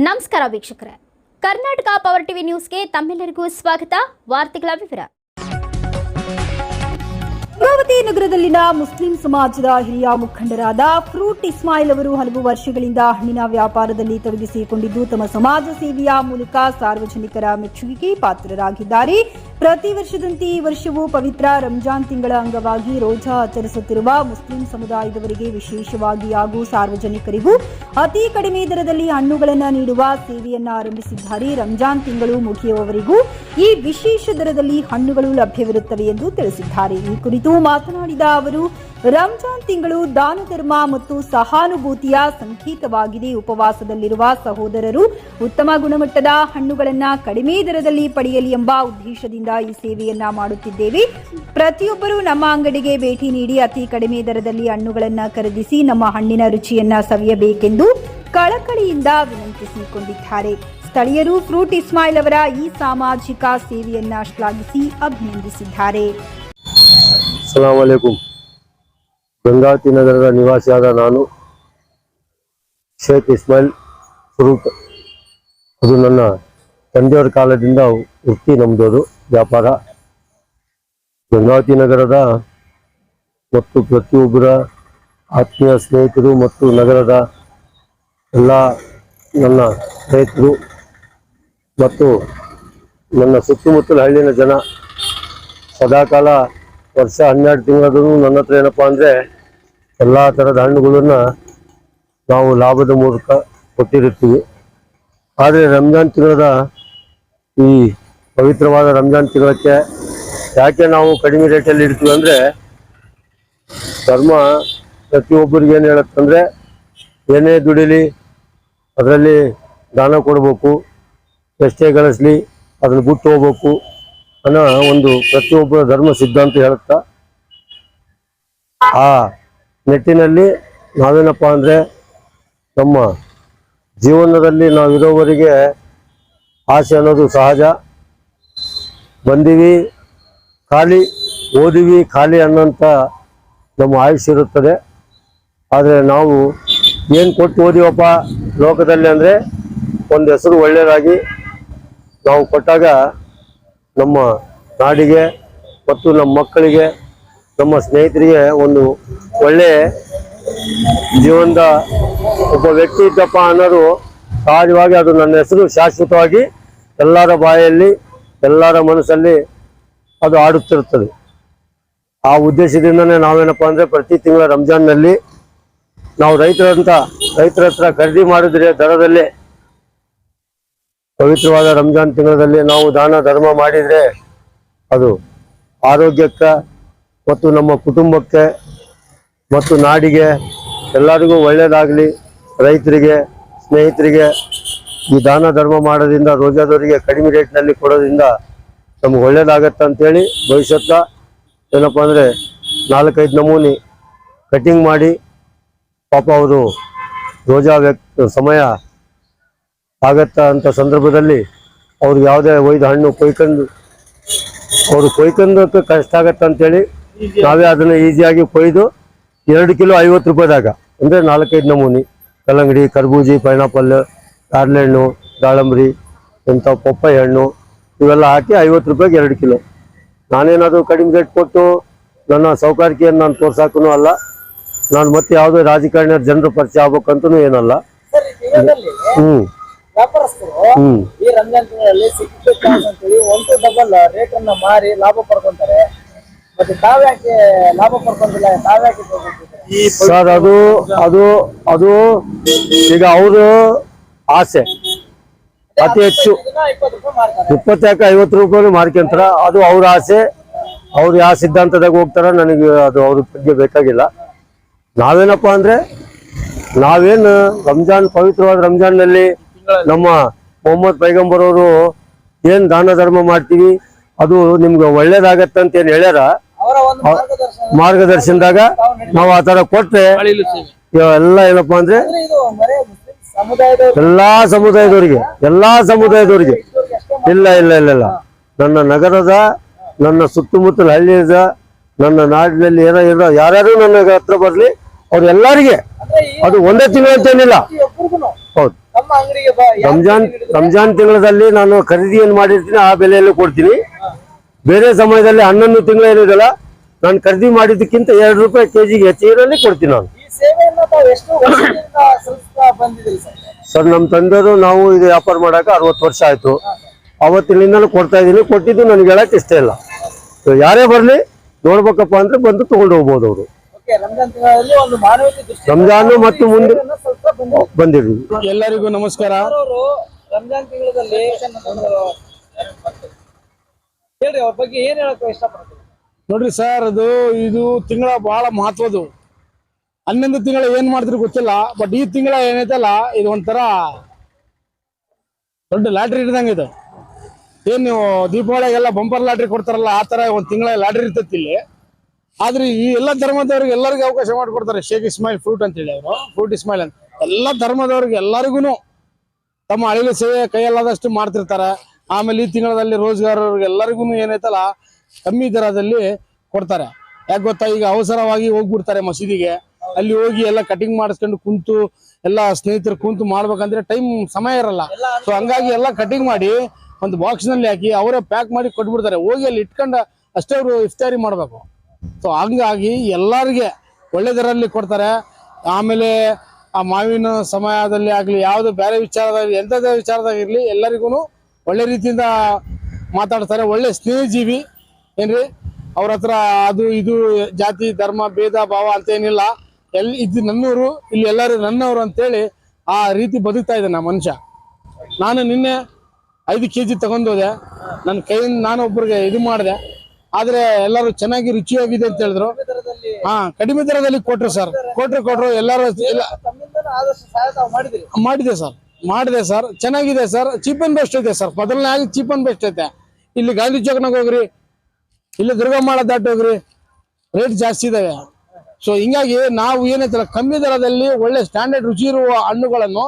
ನಮಸ್ಕಾರ ವೀಕ್ಷಕರೇ, Karnataka power TV ನ್ಯೂಸ್ಗೆ ತಮ್ಮೆಲ್ಲರಿಗೂ ಸ್ವಾಗತ. ವಾರ್ತೆಗಳ ವಿವರ. ಗಂಗಾವತಿ ನಗರದಲ್ಲಿನ ಮುಸ್ಲಿಂ ಸಮಾಜದ ಹಿರಿಯ ಮುಖಂಡರಾದ ಫ್ರೂಟ್ ಇಸ್ಮಾಯಿಲ್ ಅವರು ಹಲವು ವರ್ಷಗಳಿಂದ ಹಣ್ಣಿನ ವ್ಯಾಪಾರದಲ್ಲಿ ತೊಡಗಿಸಿಕೊಂಡಿದ್ದು ತಮ್ಮ ಸಮಾಜ ಸೇವೆಯ ಮೂಲಕ ಸಾರ್ವಜನಿಕರ ಮೆಚ್ಚುಗೆಗೆ ಪಾತ್ರರಾಗಿದ್ದಾರೆ. ಪ್ರತಿ ವರ್ಷದಂತೆ ಈ ವರ್ಷವೂ ಪವಿತ್ರ ರಂಜಾನ್ ತಿಂಗಳ ಅಂಗವಾಗಿ ರೋಜಾ ಆಚರಿಸುತ್ತಿರುವ ಮುಸ್ಲಿಂ ಸಮುದಾಯದವರಿಗೆ ವಿಶೇಷವಾಗಿ ಹಾಗೂ ಸಾರ್ವಜನಿಕರಿಗೂ ಅತಿ ಕಡಿಮೆ ದರದಲ್ಲಿ ಹಣ್ಣುಗಳನ್ನು ನೀಡುವ ಸೇವೆಯನ್ನು ಆರಂಭಿಸಿದ್ದಾರೆ. ರಂಜಾನ್ ತಿಂಗಳು ಮುಗಿಯುವವರೆಗೂ ಈ ವಿಶೇಷ ದರದಲ್ಲಿ ಹಣ್ಣುಗಳು ಲಭ್ಯವಿರುತ್ತವೆ ಎಂದು ತಿಳಿಸಿದ್ದಾರೆ. ಈ ಕುರಿತು ಮಾತನಾಡಿದ ಅವರು, ರಂಜಾನ್ ತಿಂಗಳು ದಾನ ಧರ್ಮ ಮತ್ತು ಸಹಾನುಭೂತಿಯ ಸಂಕೇತವಾಗಿದೆ. ಉಪವಾಸದಲ್ಲಿರುವ ಸಹೋದರರು ಉತ್ತಮ ಗುಣಮಟ್ಟದ ಹಣ್ಣುಗಳನ್ನು ಕಡಿಮೆ ದರದಲ್ಲಿ ಪಡೆಯಲಿ ಎಂಬ ಉದ್ದೇಶದಿಂದ ಈ ಸೇವೆಯನ್ನ ಮಾಡುತ್ತಿದ್ದೇವೆ. ಪ್ರತಿಯೊಬ್ಬರು ನಮ್ಮ ಅಂಗಡಿಗೆ ಭೇಟಿ ನೀಡಿ ಅತಿ ಕಡಿಮೆ ದರದಲ್ಲಿ ಹಣ್ಣುಗಳನ್ನು ಖರೀದಿಸಿ ನಮ್ಮ ಹಣ್ಣಿನ ರುಚಿಯನ್ನ ಸವಿಯಬೇಕೆಂದು ಕಳಕಳಿಯಿಂದ ವಿನಂತಿಸಿಕೊಂಡಿದ್ದಾರೆ. ಸ್ಥಳೀಯರು ಫ್ರೂಟ್ ಇಸ್ಮಾಯಿಲ್ ಅವರ ಈ ಸಾಮಾಜಿಕ ಸೇವೆಯನ್ನ ಶ್ಲಾಘಿಸಿ ಅಭಿನಂದಿಸಿದ್ದಾರೆ. ಅಸ್ಸಲಾಮು ಅಲೈಕುಂ. ಗಂಗಾವತಿ ನಗರದ ನಿವಾಸಿಯಾದ ನಾನು ಶೇಖ್ ಇಸ್ಮಾಯಿಲ್ ಫ್ರೂಟ್, ಅದು ನನ್ನ ತಂದೆಯವರ ಕಾಲದಿಂದ ವೃತ್ತಿ, ನಮ್ಮದೋದು ವ್ಯಾಪಾರ. ಗಂಗಾವತಿ ನಗರದ ಮತ್ತು ಪ್ರತಿಯೊಬ್ಬರ ಆತ್ಮೀಯ ಸ್ನೇಹಿತರು ಮತ್ತು ನಗರದ ಎಲ್ಲ ನನ್ನ ಸ್ನೇಹಿತರು ಮತ್ತು ನನ್ನ ಸುತ್ತಮುತ್ತಲ ಹಳ್ಳಿನ ಜನ ಸದಾಕಾಲ ವರ್ಷ 12 ತಿಂಗಳಾದರೂ ನನ್ನ ಹತ್ರ ಏನಪ್ಪ ಅಂದರೆ ಎಲ್ಲ ಥರದ ಹಣ್ಣುಗಳನ್ನು ನಾವು ಲಾಭದ ಮೂಲಕ ಕೊಟ್ಟಿರುತ್ತೀವಿ. ಆದರೆ ರಂಜಾನ್ ತಿಂಗಳದ ಈ ಪವಿತ್ರವಾದ ರಂಜಾನ್ ತಿಂಗಳಕ್ಕೆ ಯಾಕೆ ನಾವು ಕಡಿಮೆ ರೇಟಲ್ಲಿ ಇಡ್ತೀವಿ ಅಂದರೆ, ಧರ್ಮ ಪ್ರತಿಯೊಬ್ಬರಿಗೆ ಏನು ಹೇಳುತ್ತಂದರೆ, ಏನೇ ದುಡಿಲಿ ಅದರಲ್ಲಿ ದಾನ ಕೊಡಬೇಕು, ಎಷ್ಟೇ ಗಳಿಸ್ಲಿ ಅದನ್ನು ಬಿಟ್ಟು ಹೋಗ್ಬೇಕು ಅನ್ನೋ ಒಂದು ಪ್ರತಿಯೊಬ್ಬರ ಧರ್ಮ ಸಿದ್ಧಾಂತ ಹೇಳುತ್ತಾ, ಆ ನಿಟ್ಟಿನಲ್ಲಿ ನಾವೇನಪ್ಪ ಅಂದರೆ ನಮ್ಮ ಜೀವನದಲ್ಲಿ ನಾವಿರೋವರೆಗೆ ಆಸೆ ಅನ್ನೋದು ಸಹಜ. ಬಂದೀವಿ ಖಾಲಿ, ಓದಿವಿ ಖಾಲಿ ಅನ್ನೋಂಥ ನಮ್ಮ ಆಯುಷ್ಯ ಇರುತ್ತದೆ. ಆದರೆ ನಾವು ಏನು ಕೊಟ್ಟು ಓದಿವಪ್ಪ ಲೋಕದಲ್ಲಿ ಅಂದರೆ ಒಂದು ಹೆಸರು ಒಳ್ಳೆಯದಾಗಿ ನಾವು ಕೊಟ್ಟಾಗ ನಮ್ಮ ನಾಡಿಗೆ ಮತ್ತು ನಮ್ಮ ಮಕ್ಕಳಿಗೆ, ನಮ್ಮ ಸ್ನೇಹಿತರಿಗೆ ಒಂದು ಒಳ್ಳೆಯ ಜೀವನದ ಒಬ್ಬ ವ್ಯಕ್ತಿ ಇದ್ದಪ್ಪ ಅನ್ನೋದು ಸಹಜವಾಗಿ ಅದು ನನ್ನ ಹೆಸರು ಶಾಶ್ವತವಾಗಿ ಎಲ್ಲರ ಬಾಯಲ್ಲಿ, ಎಲ್ಲರ ಮನಸ್ಸಲ್ಲಿ ಅದು ಆಡುತ್ತಿರುತ್ತದೆ. ಆ ಉದ್ದೇಶದಿಂದನೇ ನಾವೇನಪ್ಪ ಅಂದರೆ ಪ್ರತಿ ತಿಂಗಳ ರಂಜಾನ್ನಲ್ಲಿ ನಾವು ರೈತರ ಹತ್ರ ಖರೀದಿ ಮಾಡಿದ್ರೆ ದರದಲ್ಲೇ, ಪವಿತ್ರವಾದ ರಂಜಾನ್ ತಿಂಗಳಲ್ಲಿ ನಾವು ದಾನ ಧರ್ಮ ಮಾಡಿದರೆ ಅದು ಆರೋಗ್ಯಕ್ಕೆ ಮತ್ತು ನಮ್ಮ ಕುಟುಂಬಕ್ಕೆ ಮತ್ತು ನಾಡಿಗೆ ಎಲ್ಲರಿಗೂ ಒಳ್ಳೆಯದಾಗಲಿ. ರೈತರಿಗೆ, ಸ್ನೇಹಿತರಿಗೆ ಈ ದಾನ ಧರ್ಮ ಮಾಡೋದ್ರಿಂದ, ರೋಜಾದವರಿಗೆ ಕಡಿಮೆ ರೇಟ್ನಲ್ಲಿ ಕೊಡೋದ್ರಿಂದ ನಮ್ಗೆ ಒಳ್ಳೇದಾಗತ್ತೆ ಅಂತೇಳಿ ಭವಿಷ್ಯತ್ತ ಏನಪ್ಪ ಅಂದರೆ 4-5 ನಮೂನಿ ಕಟಿಂಗ್ ಮಾಡಿ, ಪಾಪ ಅವರು ರೋಜಾ ಸಮಯ ಆಗತ್ತ ಅಂತ ಸಂದರ್ಭದಲ್ಲಿ ಅವ್ರಿಗೆ ಯಾವುದೇ ಒಯ್ದು ಹಣ್ಣು ಕೊಯ್ಕೊಂಡಕ್ಕೆ ಕಷ್ಟ ಆಗತ್ತೆ ಅಂತೇಳಿ ನಾವೇ ಅದನ್ನು ಈಸಿಯಾಗಿ ಕೊಯ್ದು 2 ಕಿಲೋ 50 ರೂಪಾಯಿದಾಗ, ಅಂದರೆ 4-5 ನಮೂನಿ ಕಲ್ಲಂಗಡಿ, ಕರ್ಬೂಜಿ, ಪೈನಾಪಲ್, ದಾರ್ಲೆಹಣ್ಣು, ದಾಳಂಬ್ರಿ, ಇಂಥ ಪಪ್ಪಾಯಿ ಹಣ್ಣು ಇವೆಲ್ಲ ಹಾಕಿ 50 ರೂಪಾಯಿಗೆ 2 ಕಿಲೋ. ನಾನೇನಾದರೂ ಕಡಿಮೆ ರೇಟ್ ಕೊಟ್ಟು ನನ್ನ ಸೌಕಾರಿಕೆಯನ್ನು ನಾನು ತೋರ್ಸಾಕೂ ಅಲ್ಲ, ನಾನು ಮತ್ತೆ ಯಾವುದೇ ರಾಜಕಾರಣಿಯ ಜನರ ಪರಿಚಯ ಆಗ್ಬೇಕಂತೂ ಏನಲ್ಲ. ಈ ರಂಜಾನ್ ತಿಂಗಳಲ್ಲಿ 1 to double ರೇಟ್ ಅನ್ನ ಮಾರಿ ಲಾಭ ಪಡ್ಕೊಂತಾರೆ. ಮತ್ತೆ ತಾವ್ಯಾಕೆ ಲಾಭ ಪಡ್ಕೊಂಡಿಲ್ಲ? ತಾವ್ಯಾಕೆ ಸರ್? ಅದು ಈಗ ಅವರು ಆಸೆ ಅತಿ ಹೆಚ್ಚು 20-50 ರೂಪಾಯಿ ಮಾರ್ಕೊಂತಾರ. ಅದು ಅವ್ರ ಆಸೆ, ಅವ್ರು ಯಾವ ಸಿದ್ಧಾಂತದಾಗ ಹೋಗ್ತಾರ ನನಗೆ ಅದು ಅವ್ರ ಬಗ್ಗೆ ಬೇಕಾಗಿಲ್ಲ. ನಾವೇನಪ್ಪ ಅಂದರೆ, ನಾವೇನು ರಂಜಾನ್, ಪವಿತ್ರವಾದ ರಂಜಾನ್ನಲ್ಲಿ ನಮ್ಮ ಮೊಹಮ್ಮದ್ ಪೈಗಂಬರ್ ಅವರು ಏನು ದಾನ ಧರ್ಮ ಮಾಡ್ತೀವಿ ಅದು ನಿಮ್ಗೆ ಒಳ್ಳೇದಾಗತ್ತಂತ ಏನು ಹೇಳ್ಯಾರ, ಮಾರ್ಗದರ್ಶನದಾಗ ನಾವು ಆ ಥರ ಕೊಟ್ಟರೆ ಎಲ್ಲ ಏನಪ್ಪ ಅಂದರೆ ಎಲ್ಲಾ ಸಮುದಾಯದವರಿಗೆ ಇಲ್ಲ ನನ್ನ ನಗರದ, ನನ್ನ ಸುತ್ತಮುತ್ತಲ ಹಳ್ಳಿಯ, ನನ್ನ ನಾಡಿನಲ್ಲಿ ಏನೋ ಯಾರ್ಯಾರು ನನ್ನ ಹತ್ರ ಬರಲಿ ಅವ್ರೆಲ್ಲರಿಗೆ ಅದು ಒಂದೇ ತಿಂಗಳು ಅಂತೇನಿಲ್ಲ. ಹೌದು. ನಮ್ಮ ಅಂಗಡಿಗೆ ರಂಜಾನ್ ತಿಂಗಳಲ್ಲಿ ನಾನು ಖರೀದಿ ಏನ್ ಮಾಡಿರ್ತೀನಿ ಆ ಬೆಲೆಯಲ್ಲಿ ಕೊಡ್ತೀನಿ. ಬೇರೆ ಸಮಯದಲ್ಲಿ 11 ತಿಂಗಳು ಏನಿದೆಲ್ಲ ನಾನು ಖರೀದಿ ಮಾಡಿದ್ದಕ್ಕಿಂತ 2 ರೂಪಾಯಿ ಕೆಜಿಗೆ ಹೆಚ್ಚಿನಲ್ಲಿ ಕೊಡ್ತೀನಿ ನಾನು. ಈ ಸೇವೆಯನ್ನ ತಾವು ಎಷ್ಟು ವರ್ಷದಿಂದ ಸಲ್ಲಿಸ್ತಾ ಬಂದಿದ್ದೀರಿ ಸರ್? ಸರ್ ನಮ್ಮ ತಂದೆಯವರು ನಾವು ಇದು ವ್ಯಾಪಾರ ಮಾಡಾಕ 60 ವರ್ಷ ಆಯ್ತು. ಅವತ್ತಿನಿಂದಲೂ ಕೊಡ್ತಾ ಇದ್ದೀನಿ. ಕೊಟ್ಟಿದ್ದು ನನಗೆ ಹೇಳಕ್ ಇಷ್ಟ ಇಲ್ಲ. ಯಾರೇ ಬರ್ಲಿ ನೋಡ್ಬೇಕಪ್ಪ ಅಂದ್ರೆ ಬಂದು ತಗೊಂಡು ಹೋಗ್ಬೋದು ಅವರು. ಓಕೆ, ರಂಜಾನ್ ತಿಂಗಳಲ್ಲಿ ಒಂದು ಮಾನವೀಯತೆ ದೃಷ್ಟಿ ರಂಜಾನ್ ಮತ್ತು ಮುಂದೆ ಸ್ವಲ್ಪ ಬಂದಿದ್ವಿ. ಎಲ್ಲರಿಗೂ ನಮಸ್ಕಾರ. ಅವರು ರಂಜಾನ್ ತಿಂಗಳಲ್ಲಿ ಹೇಳ್ರಿ, ಅವ್ರ ಬಗ್ಗೆ ಏನ್ ಹೇಳಕ್ ಇಷ್ಟಪಡ್ತೀವಿ? ನೋಡ್ರಿ ಸರ್, ಇದು ತಿಂಗಳ ಬಹಳ ಮಹತ್ವದು. 11 ತಿಂಗಳ ಏನ್ ಮಾಡ್ತಿರೋ ಗೊತ್ತಿಲ್ಲ, ಬಟ್ ಈ ತಿಂಗಳ ಏನೈತಲ್ಲ ಇದು ಒಂಥರ ದೊಡ್ಡ ಲಾಟ್ರಿ ಇಡ್ದಂಗೆ. ಇದು ಏನ್ ನೀವು ದೀಪಾವಳಿಗೆಲ್ಲ ಬಂಪರ್ ಲಾಟ್ರಿ ಕೊಡ್ತಾರಲ್ಲ, ಆ ತರ ಒಂದ್ ತಿಂಗಳ ಲಾಟ್ರಿ ಇರ್ತೈತಿ ಇಲ್ಲಿ. ಆದ್ರೆ ಈ ಎಲ್ಲ ಧರ್ಮದವ್ರಿಗೆ ಎಲ್ಲರಿಗೂ ಅವಕಾಶ ಮಾಡಿಕೊಡ್ತಾರೆ. ಶೇಖ್ ಇಸ್ಮಾಯಿಲ್ ಫ್ರೂಟ್ ಅಂತ ಹೇಳಿ ಅವರು, ಫ್ರೂಟ್ ಇಸ್ಮಾಯಿಲ್ ಅಂತ ಎಲ್ಲ ಧರ್ಮದವ್ರಿಗೆ ಎಲ್ಲರಿಗೂ ತಮ್ಮ ಅಳಿಲು ಸೇವೆ ಕೈಯಲ್ಲಾದಷ್ಟು ಮಾಡ್ತಿರ್ತಾರೆ. ಆಮೇಲೆ ಈ ತಿಂಗಳಲ್ಲಿ ರೋಜ್ಗಾರರಿಗೆ ಎಲ್ಲರಿಗೂ ಏನೈತಲ್ಲ ಕಮ್ಮಿ ದರದಲ್ಲಿ ಕೊಡ್ತಾರೆ. ಯಾಕೆ ಗೊತ್ತಾ, ಈಗ ಅವಸರವಾಗಿ ಹೋಗ್ಬಿಡ್ತಾರೆ ಮಸೀದಿಗೆ, ಅಲ್ಲಿ ಹೋಗಿ ಎಲ್ಲ ಕಟಿಂಗ್ ಮಾಡಿಸ್ಕೊಂಡು ಕುಂತು ಎಲ್ಲ ಸ್ನೇಹಿತರು ಕುಂತು ಮಾಡ್ಬೇಕಂದ್ರೆ ಸಮಯ ಇರಲ್ಲ. ಸೊ ಹಂಗಾಗಿ ಎಲ್ಲ ಕಟಿಂಗ್ ಮಾಡಿ ಒಂದು ಬಾಕ್ಸ್ ನಲ್ಲಿ ಹಾಕಿ ಅವರೇ ಪ್ಯಾಕ್ ಮಾಡಿ ಕೊಟ್ಬಿಡ್ತಾರೆ. ಹೋಗಿ ಅಲ್ಲಿ ಇಟ್ಕೊಂಡು ಅಷ್ಟೇ ಅವರು ಇಫ್ತಾರಿ ಮಾಡ್ಬೇಕು. ಸೊ ಹಂಗಾಗಿ ಎಲ್ಲರಿಗೆ ಒಳ್ಳೆ ದರಲ್ಲಿ ಕೊಡ್ತಾರೆ. ಆಮೇಲೆ ಆ ಮಾವಿನ ಸಮಯದಲ್ಲಿ ಆಗ್ಲಿ, ಯಾವ್ದು ಬೇರೆ ವಿಚಾರದಲ್ಲಿ ಎಂಥದೇ ವಿಚಾರದಾಗಿರ್ಲಿ ಎಲ್ಲರಿಗೂ ಒಳ್ಳೆ ರೀತಿಯಿಂದ ಮಾತಾಡ್ತಾರೆ. ಒಳ್ಳೆ ಸ್ನೇಹಜೀವಿ ಏನ್ರಿ, ಅವ್ರ ಹತ್ರ ಅದು ಇದು ಜಾತಿ ಧರ್ಮ ಭೇದ ಭಾವ ಅಂತ ಏನಿಲ್ಲ. ಇದು ನನ್ನೂರು, ಇಲ್ಲಿ ಎಲ್ಲರೂ ನನ್ನವರು ಅಂತೇಳಿ ಆ ರೀತಿ ಬದುಕ್ತಾ ಇದ್ದಾನೆ ಆ ಮನುಷ್ಯ. ನಾನು ನಿನ್ನೆ 5 kg ತಗೊಂಡೋದೆ, ನನ್ನ ಕೈಯಿಂದ ನಾನು ಒಬ್ಬರಿಗೆ ಇದು ಮಾಡಿದೆ. ಆದ್ರೆ ಎಲ್ಲರೂ ಚೆನ್ನಾಗಿ ರುಚಿಯಾಗಿದೆ ಅಂತ ಹೇಳಿದ್ರು. ಕಡಿಮೆ ದರದಲ್ಲಿ ಕೊಟ್ರು ಸರ್, ಕೊಟ್ರು ಎಲ್ಲರೂ ಮಾಡಿದೆ ಸರ್, ಚೆನ್ನಾಗಿದೆ ಸರ್. ಚೀಪ್ ಅಂಡ್ ಬೆಸ್ಟ್ ಐತೆ ಸರ್. ಮೊದಲನೇ ಆಗಿ ಚೀಪ್ ಅಂಡ್ ಬೆಸ್ಟ್ ಐತೆ. ಇಲ್ಲಿ ಗಾಂಧಿ ಚೌಕ್ನಾಗ ಹೋಗ್ರಿ, ಇಲ್ಲಿ ದುರ್ಗಮಾಳ ದಾಟ್ ಹೋಗ್ರಿ, ರೇಟ್ ಜಾಸ್ತಿ ಇದಾವೆ. ಸೊ ಹಿಂಗಾಗಿ ನಾವು ಏನೈತಲ್ಲ ಕಮ್ಮಿ ದರದಲ್ಲಿ ಒಳ್ಳೆ ಸ್ಟ್ಯಾಂಡರ್ಡ್ ರುಚಿ ಇರುವ ಹಣ್ಣುಗಳನ್ನು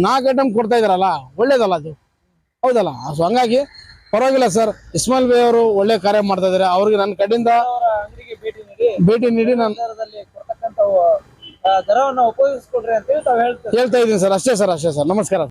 4 ಐಟಮ್ ಕೊಡ್ತಾ ಇದಾರಲ್ಲ, ಒಳ್ಳೇದಲ್ಲ ಅದು, ಹೌದಲ್ಲ? ಸೊ ಹಂಗಾಗಿ ಪರವಾಗಿಲ್ಲ ಸರ್. ಇಸ್ಮಾಯಿಲ್ ಬೈ ಅವರು ಒಳ್ಳೆ ಕಾರ್ಯ ಮಾಡ್ತಾ ಇದಾರೆ. ಅವ್ರಿಗೆ ನನ್ನ ಕಡೆಯಿಂದ ಭೇಟಿ ನೀಡಿ ನಾನು ದರವನ್ನು ಉಪಯೋಗಿಸ್ಕೊಡ್ರಿ ಅಂತ ಹೇಳಿ ತಾವು ಹೇಳ್ತಾ ಇದ್ದೀನಿ ಸರ್. ಅಷ್ಟೇ ಸರ್, ನಮಸ್ಕಾರ.